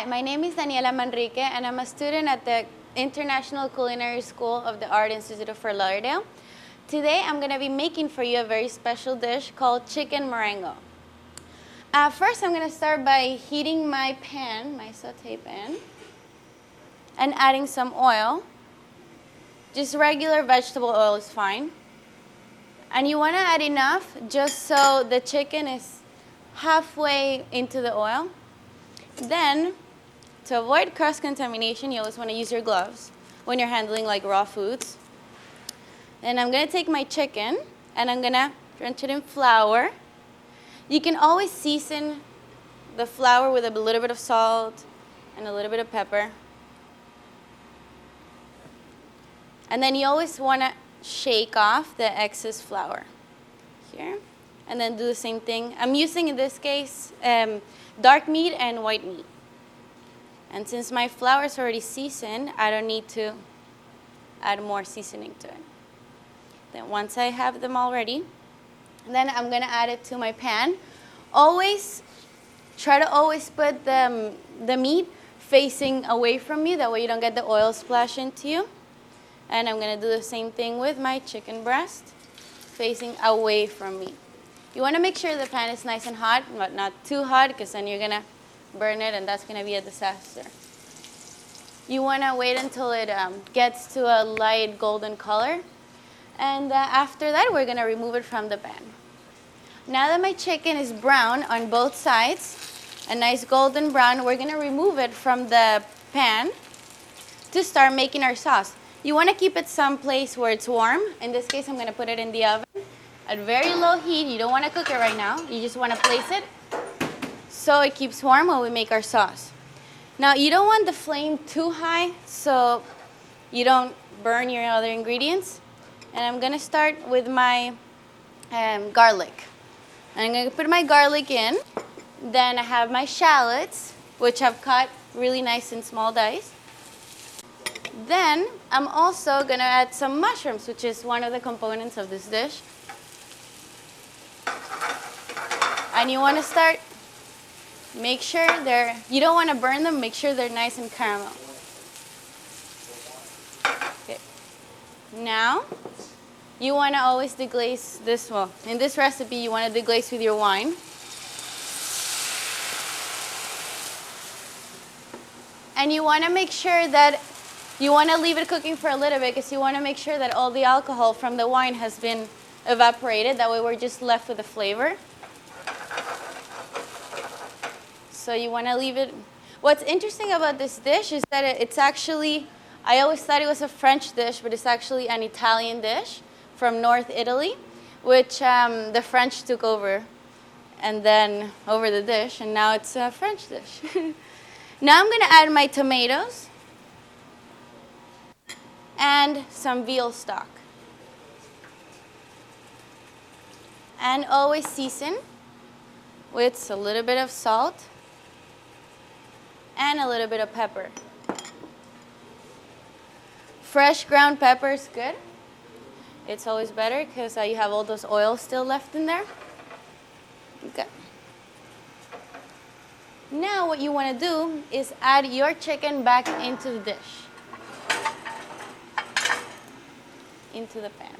my name is Daniela Manrique, and I'm a student at the International Culinary School of the Art Institute for Lauderdale. Today, I'm going to be making for you a very special dish called Chicken Marengo. First, I'm going to start by heating my pan, my saute pan, and adding some oil. Just regular vegetable oil is fine. And you want to add enough just so the chicken is halfway into the oil. Then, to avoid cross-contamination, you always want to use your gloves when you're handling like raw foods. And I'm going to take my chicken and I'm going to drench it in flour. You can always season the flour with a little bit of salt and a little bit of pepper. And then you always want to shake off the excess flour here. And then do the same thing. I'm using, in this case, dark meat and white meat. And since my flour is already seasoned, I don't need to add more seasoning to it. Then once I have them all ready, then I'm going to add it to my pan. Try to always put the meat facing away from you. That way you don't get the oil splash into you. And I'm going to do the same thing with my chicken breast, facing away from me. You want to make sure the pan is nice and hot, but not too hot, because then you're going to burn it, and that's going to be a disaster. You want to wait until it gets to a light golden color. And after that, we're going to remove it from the pan. Now that my chicken is brown on both sides, a nice golden brown, we're going to remove it from the pan to start making our sauce. You want to keep it someplace where it's warm. In this case, I'm going to put it in the oven at very low heat. You don't want to cook it right now. You just want to place it so it keeps warm while we make our sauce. Now, you don't want the flame too high so you don't burn your other ingredients. And I'm going to start with my garlic. I'm going to put my garlic in. Then I have my shallots, which I've cut really nice in small dice. Then I'm also going to add some mushrooms, which is one of the components of this dish. And you want to start, make sure you don't want to burn them, make sure they're nice and caramel. Okay. Now, you want to always deglaze this, well, in this recipe, you want to deglaze with your wine. And you want to make sure that you want to leave it cooking for a little bit, because you want to make sure that all the alcohol from the wine has been evaporated. That way we're just left with the flavor. So you want to leave it. What's interesting about this dish is that it's actually, I always thought it was a French dish, but it's actually an Italian dish from North Italy, which the French took over and then over the dish, and now it's a French dish. Now I'm going to add my tomatoes and some veal stock. And always season with a little bit of salt and a little bit of pepper. Fresh ground pepper is good. It's always better because you have all those oils still left in there. Okay. Now what you want to do is add your chicken back into the dish, into the pan.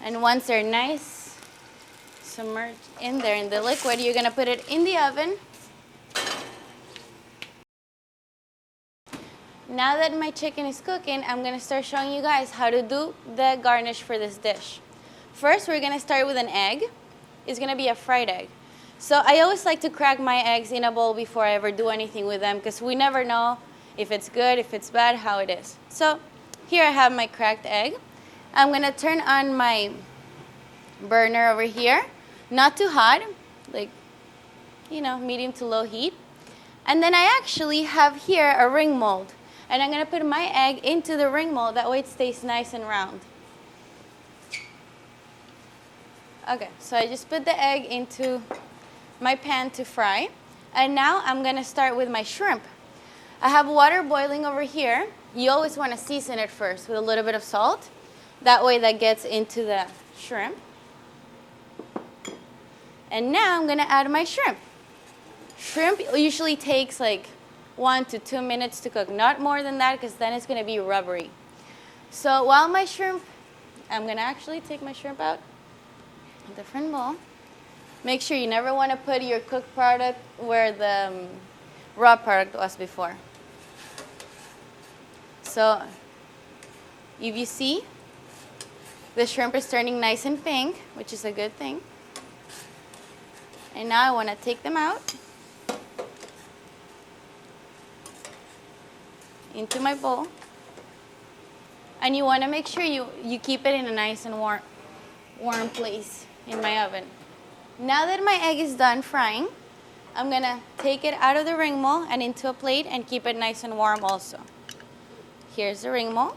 And once they're nice, submerged in there in the liquid, you're going to put it in the oven. Now that my chicken is cooking, I'm going to start showing you guys how to do the garnish for this dish. First, we're going to start with an egg. It's going to be a fried egg. So I always like to crack my eggs in a bowl before I ever do anything with them, because we never know if it's good, if it's bad, how it is. So here I have my cracked egg. I'm going to turn on my burner over here. Not too hot, like, medium to low heat. And then I actually have here a ring mold. And I'm going to put my egg into the ring mold. That way it stays nice and round. Okay, so I just put the egg into my pan to fry. And now I'm going to start with my shrimp. I have water boiling over here. You always want to season it first with a little bit of salt. That way that gets into the shrimp. And now I'm gonna add my shrimp. Shrimp usually takes like 1 to 2 minutes to cook, not more than that, because then it's gonna be rubbery. So while my shrimp, I'm gonna actually take my shrimp out, a different bowl. Make sure you never wanna put your cooked product where the raw product was before. So if you see, the shrimp is turning nice and pink, which is a good thing. And now I wanna take them out into my bowl. And you want to make sure you keep it in a nice and warm place in my oven. Now that my egg is done frying, I'm going to take it out of the ring mold and into a plate and keep it nice and warm also. Here's the ring mold.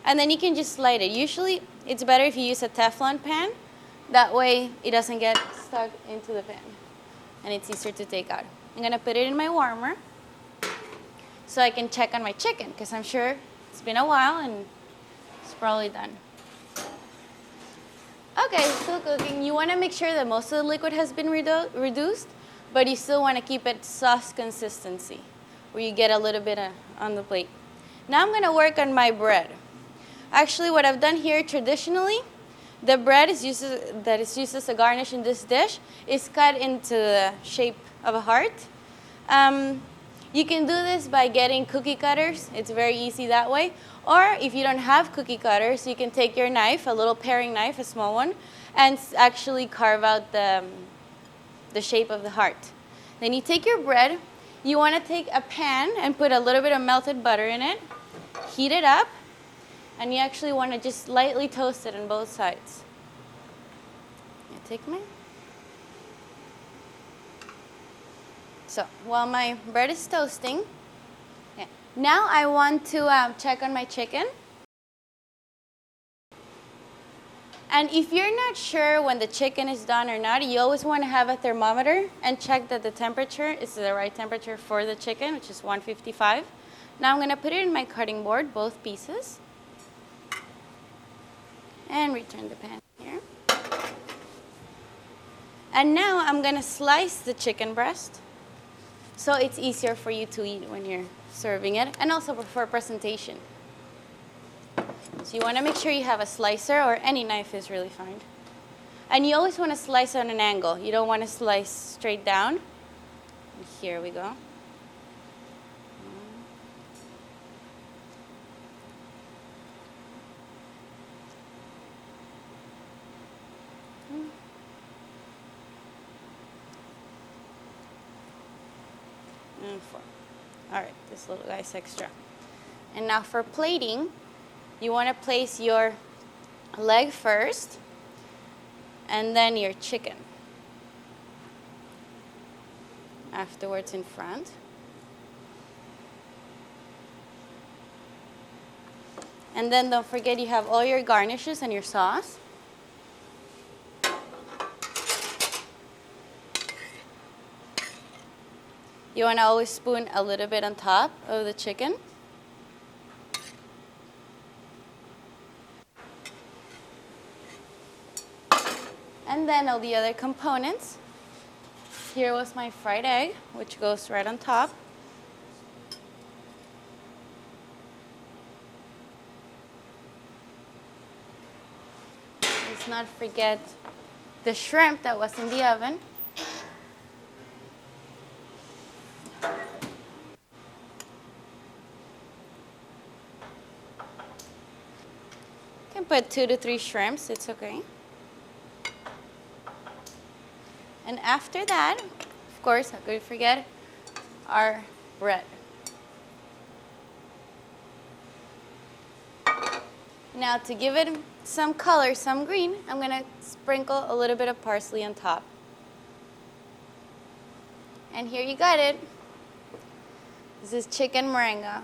And then you can just slide it. Usually it's better if you use a Teflon pan. That way it doesn't get stuck into the pan and it's easier to take out. I'm going to put it in my warmer so I can check on my chicken, because I'm sure it's been a while and it's probably done. Okay, still cooking. You want to make sure that most of the liquid has been reduced, but you still want to keep it sauce consistency, where you get a little bit on the plate. Now I'm going to work on my bread. Actually, what I've done here traditionally, the bread that is used as a garnish in this dish is cut into the shape of a heart. You can do this by getting cookie cutters. It's very easy that way. Or if you don't have cookie cutters, you can take your knife, a little paring knife, a small one, and actually carve out the shape of the heart. Then you take your bread. You want to take a pan and put a little bit of melted butter in it. Heat it up. And you actually want to just lightly toast it on both sides. You take my... So while my bread is toasting, okay, now I want to check on my chicken. And if you're not sure when the chicken is done or not, you always want to have a thermometer and check that the temperature is the right temperature for the chicken, which is 155. Now I'm going to put it in my cutting board, both pieces. And return the pan here. And now I'm going to slice the chicken breast, so it's easier for you to eat when you're serving it, and also for presentation. So you want to make sure you have a slicer, or any knife is really fine. And you always want to slice on an angle. You don't want to slice straight down. And here we go. And 4. All right, this little guy's extra. And now for plating, you want to place your leg first, and then your chicken afterwards in front. And then don't forget you have all your garnishes and your sauce. You want to always spoon a little bit on top of the chicken. And then all the other components. Here was my fried egg, which goes right on top. Let's not forget the shrimp that was in the oven. You can put 2 to 3 shrimps, it's okay. And after that, of course, how could we forget our bread. Now to give it some color, some green, I'm going to sprinkle a little bit of parsley on top. And here you got it. This is chicken marengo.